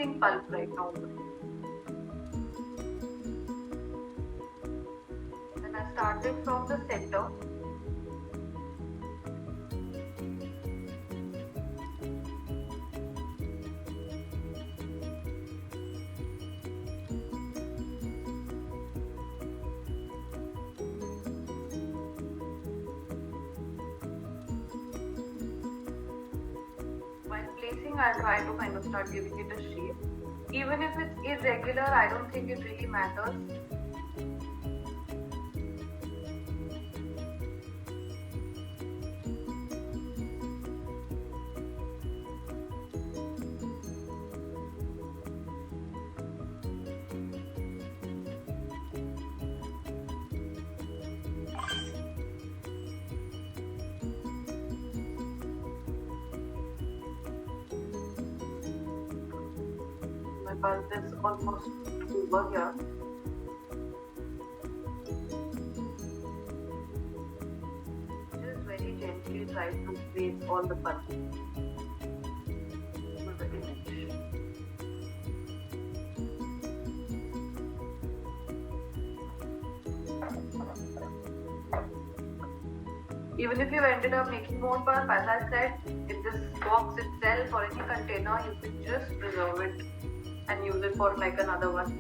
placing pulp right now. Then I started from the center. While placing, I try to kind of start giving it a shape. Even if it's irregular, I don't think it really matters. My pulp is almost over here. Just very gently try to place all the pulp over the image. Even if you ended up making more pulp, as I said, in this box itself or any container, you can just preserve it and use it for like another one.